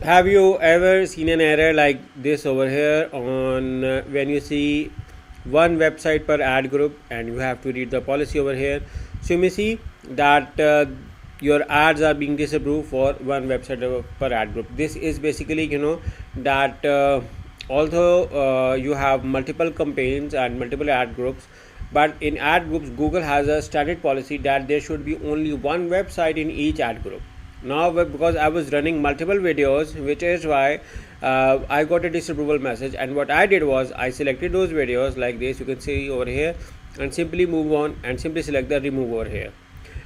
Have you ever seen an error like this over here on when you see one website per ad group and you have to read the policy over here? So you may see that your ads are being disapproved for one website per ad group. This is basically, that although you have multiple campaigns and multiple ad groups, but in ad groups Google has a standard policy that there should be only one website in each ad group. Now because I was running multiple videos, which is why I got a disapproval message, and what I did was I selected those videos like this, you can see over here, and simply move on and simply select the remove over here.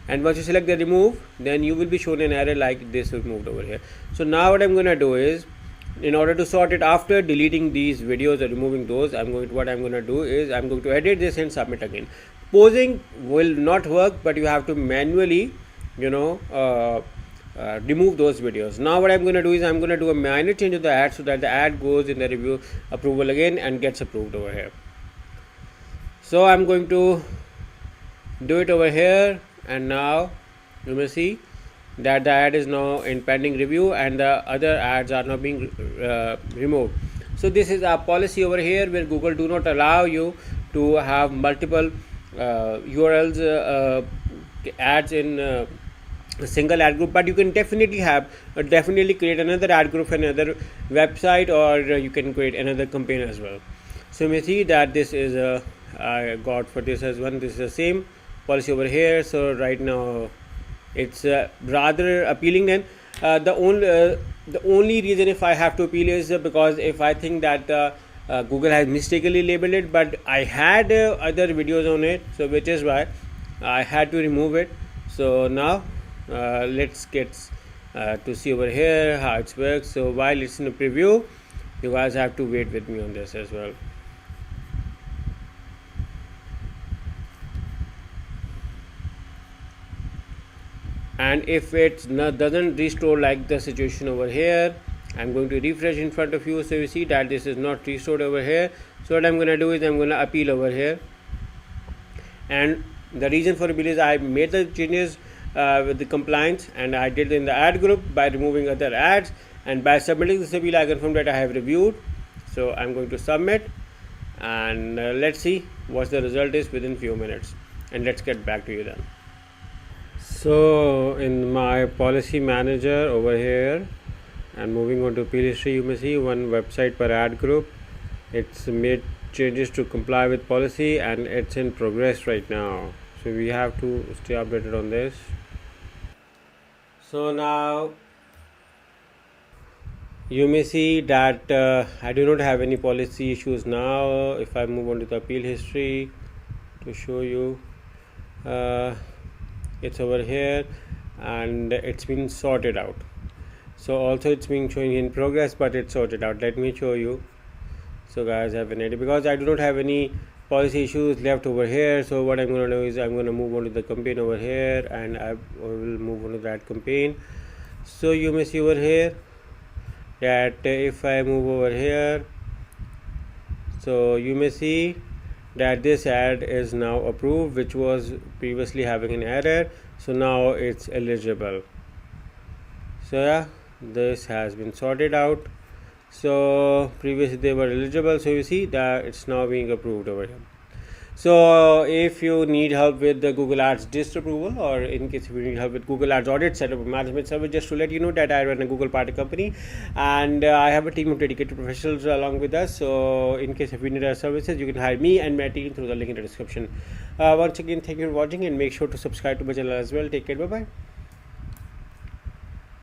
And once you select the remove, then you will be shown an error like this removed over here. So now what I'm going to do is, in order to sort it after deleting these videos or removing those, what I'm going to do is I'm going to edit this and submit again. Posing will not work, but you have to manually remove those videos. Now what I'm going to do is I'm going to do a minor change of the ad so that the ad goes in the review approval again and gets approved over here. So I'm going to do it over here, and now you may see that the ad is now in pending review and the other ads are now being removed. So this is a policy over here where Google do not allow you to have multiple URLs ads in a single ad group, but you can definitely create another ad group for another website, or you can create another campaign as well. So you may see that this is I got for this as one. This is the same policy over here. So right now it's rather appealing. Then the only reason if I have to appeal is because if I think that Google has mistakenly labeled it, but I had other videos on it, so which is why I had to remove it. So now let's get to see over here how it works. So while it's in a preview, you guys have to wait with me on this as well. And if it doesn't restore like the situation over here, I'm going to refresh in front of you, so you see that this is not restored over here. So what I'm going to do is I'm going to appeal over here, and the reason for appeal is I made the changes with the compliance, and I did in the ad group by removing other ads, and by submitting this appeal I confirm that I have reviewed. So I'm going to submit, and let's see what the result is within few minutes, and let's get back to you then. So in my policy manager over here, and moving on to appeal history, you may see one website per ad group. It's made changes to comply with policy and it's in progress right now, so we have to stay updated on this. So now you may see that I do not have any policy issues now. If I move on to the appeal history to show you, it's over here and it's been sorted out. So also it's being showing in progress, but it's sorted out. Let me show you, so guys have an idea, because I do not have any policy issues left over here. So what I'm going to do is I'm going to move on to the campaign over here, and I will move on to that campaign. So you may see over here that if I move over here, so you may see that this ad is now approved, which was previously having an error. So now it's eligible. So yeah, this has been sorted out. So previously they were eligible, so you see that it's now being approved over here. So if you need help with the Google Ads disapproval, or in case if you need help with Google Ads audit setup management service, just to let you know that I run a Google partner company, and I have a team of dedicated professionals along with us. So in case if you need our services, you can hire me and my team through the link in the description. Once again, thank you for watching, and make sure to subscribe to my channel as well. Take care, bye bye.